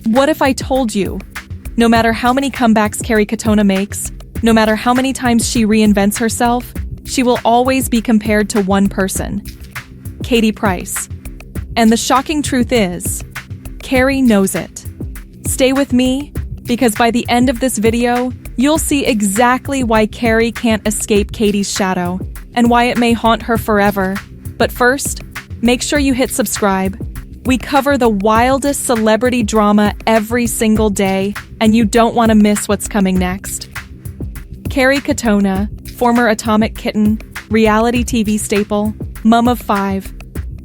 What if I told you? No matter how many comebacks Kerry Katona makes, no matter how many times she reinvents herself, she will always be compared to one person: Katie Price. And the shocking truth is, Kerry knows it. Stay with me, because by the end of this video, you'll see exactly why Kerry can't escape Katie's shadow, and why it may haunt her forever. But first, make sure you hit subscribe. We cover the wildest celebrity drama every single day, and you don't want to miss what's coming next. Kerry Katona, former Atomic Kitten, reality TV staple, mom of 5.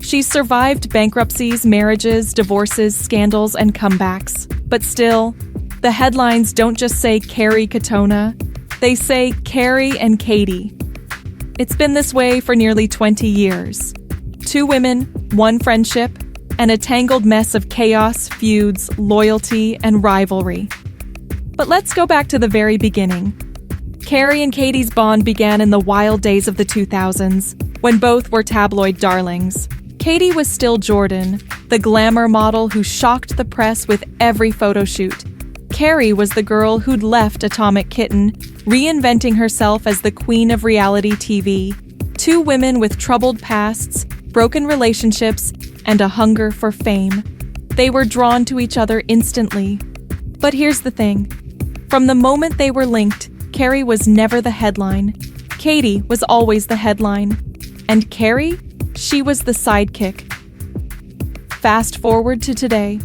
She's survived bankruptcies, marriages, divorces, scandals, and comebacks. But still, the headlines don't just say Kerry Katona, they say Kerry and Katie. It's been this way for nearly 20 years. 2 women, 1 friendship, and a tangled mess of chaos, feuds, loyalty, and rivalry. But let's go back to the very beginning. Kerry and Katie's bond began in the wild days of the 2000s, when both were tabloid darlings. Katie was still Jordan, the glamour model who shocked the press with every photo shoot. Kerry was the girl who'd left Atomic Kitten, reinventing herself as the queen of reality TV. 2 women with troubled pasts, broken relationships, and a hunger for fame. They were drawn to each other instantly. But here's the thing. From the moment they were linked, Kerry was never the headline. Katie was always the headline. And Kerry? She was the sidekick. Fast forward to today.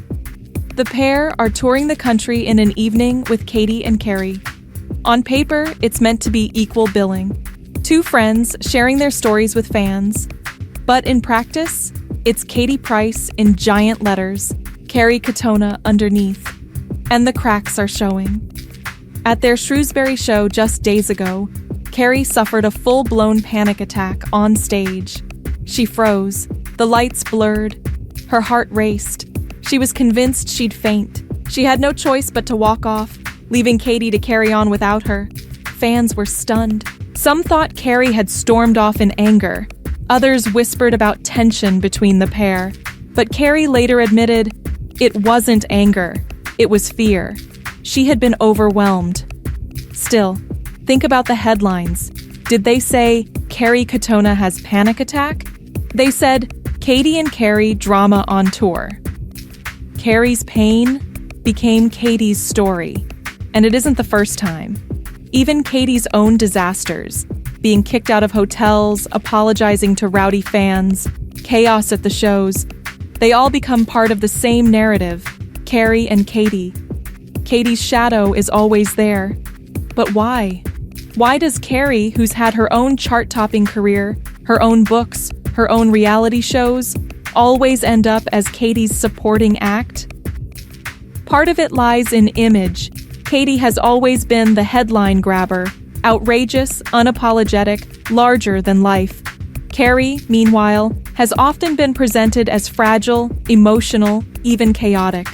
The pair are touring the country in an evening with Katie and Kerry. On paper, it's meant to be equal billing. 2 friends sharing their stories with fans. But in practice, it's Katie Price in giant letters, Kerry Katona underneath. And the cracks are showing. At their Shrewsbury show just days ago, Kerry suffered a full-blown panic attack on stage. She froze, the lights blurred, her heart raced. She was convinced she'd faint. She had no choice but to walk off, leaving Katie to carry on without her. Fans were stunned. Some thought Kerry had stormed off in anger. Others whispered about tension between the pair. But Kerry later admitted it wasn't anger, it was fear. She had been overwhelmed. Still, think about the headlines. Did they say, Kerry Katona has panic attack? They said, Katie and Kerry drama on tour. Kerry's pain became Katie's story. And it isn't the first time. Even Katie's own disasters, being kicked out of hotels, apologizing to rowdy fans, chaos at the shows, they all become part of the same narrative, Kerry and Katie. Katie's shadow is always there. But why? Why does Kerry, who's had her own chart-topping career, her own books, her own reality shows, always end up as Katie's supporting act? Part of it lies in image. Katie has always been the headline grabber, outrageous, unapologetic, larger than life. Kerry, meanwhile, has often been presented as fragile, emotional, even chaotic.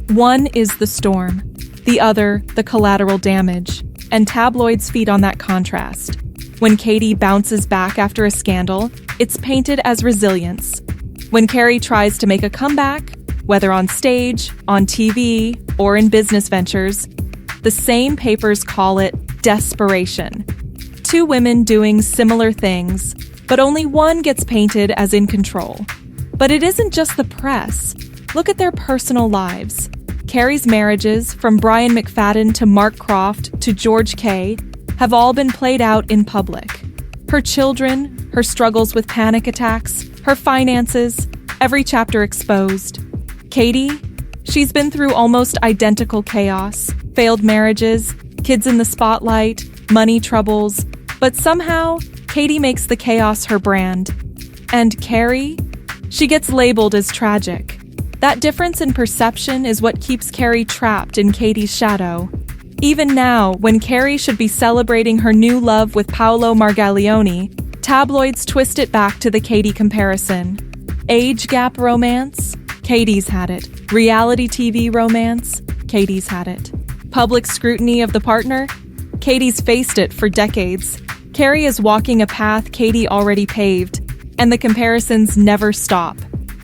One is the storm, the other the collateral damage, and tabloids feed on that contrast. When Katie bounces back after a scandal, it's painted as resilience. When Kerry tries to make a comeback, whether on stage, on TV, or in business ventures, the same papers call it desperation. 2 women doing similar things, but only one gets painted as in control. But it isn't just the press. Look at their personal lives. Kerry's marriages, from Brian McFadden to Mark Croft to George Kay, have all been played out in public. Her children, her struggles with panic attacks, her finances, every chapter exposed. Katie, she's been through almost identical chaos, failed marriages, kids in the spotlight, money troubles, but somehow, Katie makes the chaos her brand. And Kerry? She gets labeled as tragic. That difference in perception is what keeps Kerry trapped in Katie's shadow. Even now, when Kerry should be celebrating her new love with Paolo Margaglione, tabloids twist it back to the Katie comparison. Age gap romance? Katie's had it. Reality TV romance? Katie's had it. Public scrutiny of the partner? Katie's faced it for decades. Kerry is walking a path Katie already paved, and the comparisons never stop.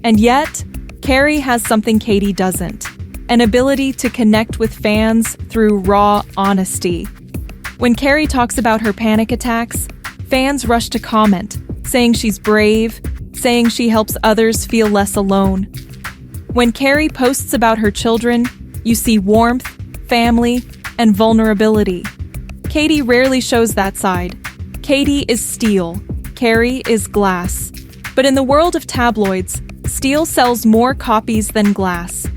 And yet, Kerry has something Katie doesn't: an ability to connect with fans through raw honesty. When Kerry talks about her panic attacks, fans rush to comment, saying she's brave, saying she helps others feel less alone. When Kerry posts about her children, you see warmth, family, and vulnerability. Katie rarely shows that side. Katie is steel, Kerry is glass. But in the world of tabloids, steel sells more copies than glass.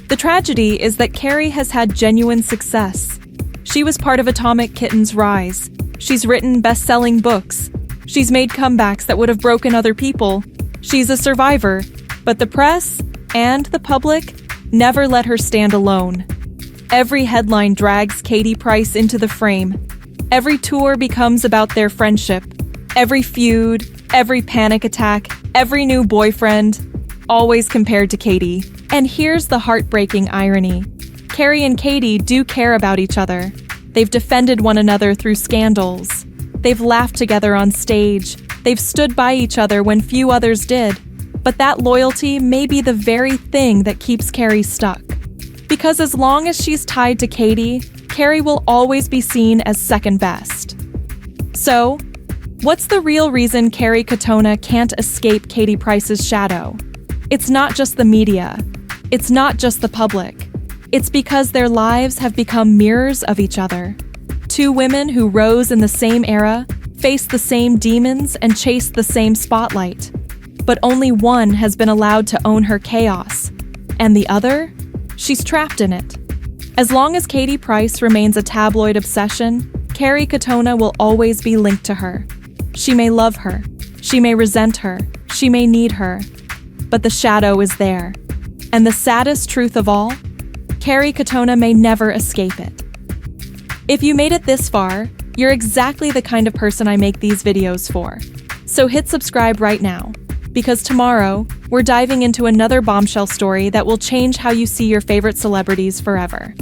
The tragedy is that Kerry has had genuine success. She was part of Atomic Kitten's rise. She's written best-selling books. She's made comebacks that would have broken other people. She's a survivor, but the press and the public never let her stand alone. Every headline drags Katie Price into the frame. Every tour becomes about their friendship. Every feud, every panic attack, every new boyfriend, always compared to Katie. And here's the heartbreaking irony. Kerry and Katie do care about each other. They've defended one another through scandals. They've laughed together on stage. They've stood by each other when few others did. But that loyalty may be the very thing that keeps Kerry stuck. Because as long as she's tied to Katie, Kerry will always be seen as second best. So, what's the real reason Kerry Katona can't escape Katie Price's shadow? It's not just the media. It's not just the public. It's because their lives have become mirrors of each other. Two women who rose in the same era, faced the same demons, and chased the same spotlight. But only one has been allowed to own her chaos. And the other? She's trapped in it. As long as Katie Price remains a tabloid obsession, Kerry Katona will always be linked to her. She may love her. She may resent her. She may need her. But the shadow is there. And the saddest truth of all, Kerry Katona may never escape it. If you made it this far, you're exactly the kind of person I make these videos for. So hit subscribe right now, because tomorrow, we're diving into another bombshell story that will change how you see your favorite celebrities forever.